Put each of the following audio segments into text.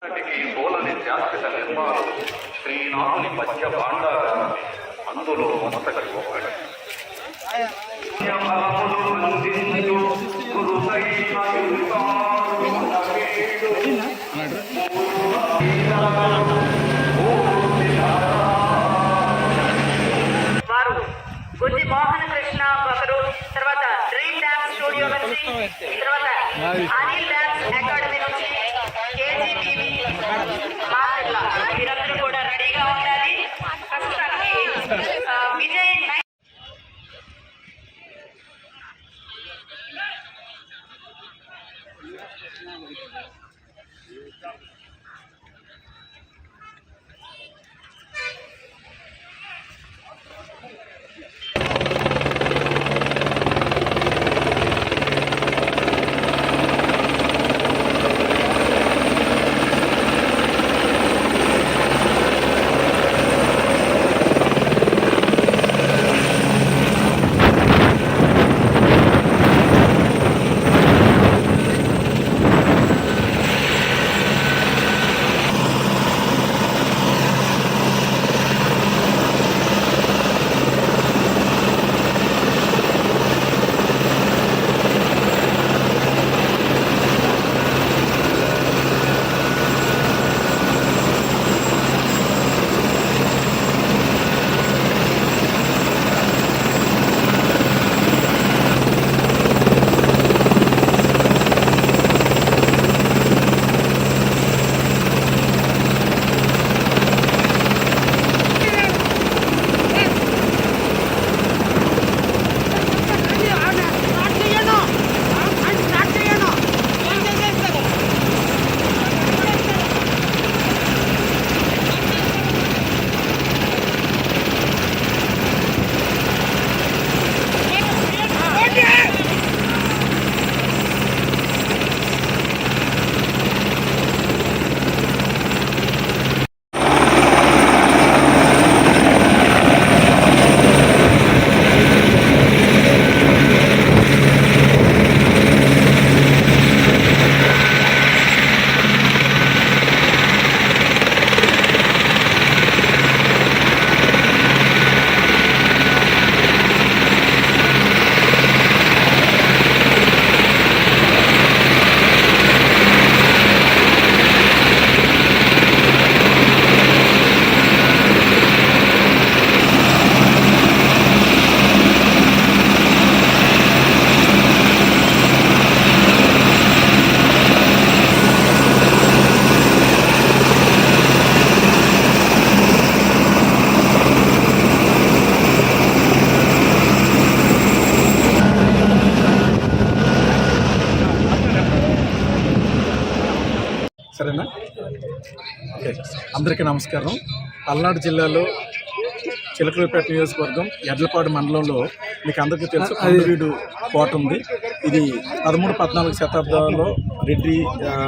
సోలని శాశ్వత నిర్మాణం శ్రీనాథుని పద్య భాండాగారాన్ని అందులో మొదటి ఒకటి వారు గుజ్జి మోహన కృష్ణ ఒకరు, తర్వాత డ్రీమ్ డాన్స్ స్టూడియో నుంచి, తర్వాత అనిల్ డాన్స్ అకాడమీ నుంచి, కేజీటీవీ మాస్టర్ల వీరందరూ కూడా రెడీగా ఉండాలి. ప్రస్తుతానికి విజయ్ సరేనా? ఓకే, అందరికీ నమస్కారం. పల్నాడు జిల్లాలో చిలకలూరిపేట నియోజకవర్గం ఎడ్లపాడు మండలంలో మీకు అందరికీ తెలుసు కొండవీడు కోట ఉంది. ఇది 13-14 శతాబ్దాల్లో రెడ్డి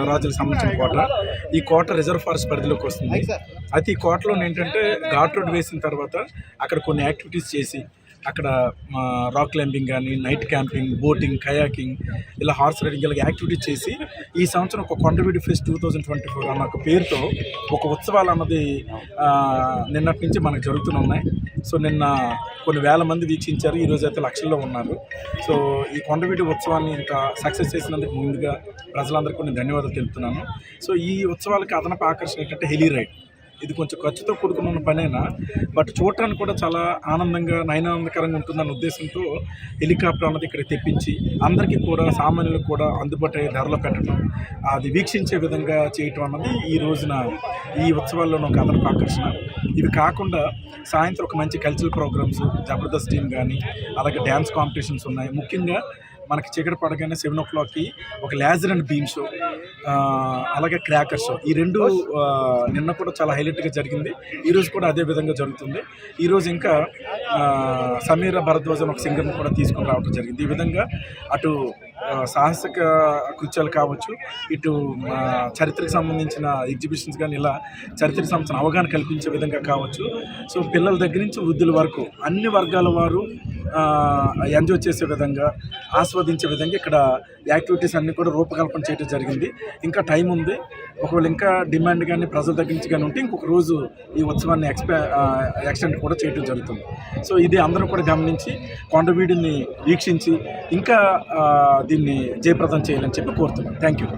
రాజులకు సంబంధించిన కోట. ఈ కోట రిజర్వ్ ఫారెస్ట్ పరిధిలోకి వస్తుంది. అయితే ఈ కోటలో ఏంటంటే ఘాట్ రోడ్ వేసిన తర్వాత అక్కడ కొన్ని యాక్టివిటీస్ చేసి అక్కడ రాక్ క్లైంబింగ్ కానీ, నైట్ క్యాంపింగ్, బోటింగ్, కయాకింగ్, ఇలా హార్స్ రైడింగ్ ఇలా యాక్టివిటీస్ చేసి ఈ సంవత్సరం ఒక కొండవీడు ఫెస్ట్ 2024 అన్న ఒక పేరుతో ఒక ఉత్సవాలు అన్నది నిన్నటి నుంచి మనకు జరుగుతున్నాయి. సో నిన్న కొన్ని వేల మంది వీక్షించారు, ఈరోజు అయితే లక్షల్లో ఉన్నారు. సో ఈ కొండవీడు ఉత్సవాన్ని ఇంత సక్సెస్ చేసినందుకు ముందుగా ప్రజలందరికీ కొన్ని ధన్యవాదాలు తెలుపుతున్నాను. సో ఈ ఉత్సవాలకి అదనపు ఆకర్షణ ఏంటంటే హెలీ రైడ్. ఇది కొంచెం ఖర్చుతో కూడుకున్న పనైనా బట్ చూడటానికి కూడా చాలా ఆనందంగా నయనానందకరంగా ఉంటుందన్న ఉద్దేశంతో హెలికాప్టర్ అన్నది ఇక్కడ తెప్పించి అందరికీ కూడా సామాన్యులకు కూడా అందుబాటు అయ్యే ధరలో పెట్టడం, అది వీక్షించే విధంగా చేయటం అన్నది ఈ రోజున ఈ ఉత్సవాల్లోనూ ఒక అదనపు ఆకర్షణ. ఇవి కాకుండా సాయంత్రం ఒక మంచి కల్చరల్ ప్రోగ్రామ్స్, జబర్దస్త్ టీమ్ కానీ, అలాగే డ్యాన్స్ కాంపిటీషన్స్ ఉన్నాయి. ముఖ్యంగా మనకి చీకటి పడగానే 7 o'clockకి ఒక లేజర్ అండ్ బీమ్ షో, అలాగే క్రాకర్ షో, ఈ రెండు నిన్న కూడా చాలా హైలైట్గా జరిగింది. ఈరోజు కూడా అదే విధంగా జరుగుతుంది. ఈరోజు ఇంకా సమీర భరద్వాజ్ ఒక సింగర్ని కూడా తీసుకొని రావడం జరిగింది. ఈ విధంగా అటు సాహసిక కృత్యాలు కావచ్చు, ఇటు చరిత్రకు సంబంధించిన ఎగ్జిబిషన్స్ కానీ, ఇలా చరిత్రకు సంబంధించిన అవగాహన కల్పించే విధంగా కావచ్చు. సో పిల్లల దగ్గర నుంచి వృద్ధుల వరకు అన్ని వర్గాల వారు ఎంజాయ్ చేసే విధంగా, ఆస్వాదించే విధంగా ఇక్కడ యాక్టివిటీస్ అన్నీ కూడా రూపకల్పన చేయడం జరిగింది. ఇంకా టైం ఉంది. ఒకవేళ ఇంకా డిమాండ్ కానీ ప్రజల దగ్గర నుంచి కానీ ఉంటే ఇంకొక రోజు ఈ ఉత్సవాన్ని ఎక్స్టెండ్ కూడా చేయడం జరుగుతుంది. సో ఇది అందరూ కూడా గమనించి కొండవీడిని వీక్షించి ఇంకా దీన్ని జయప్రదం చేయాలని చెప్పి కోరుతున్నాను. Thank you.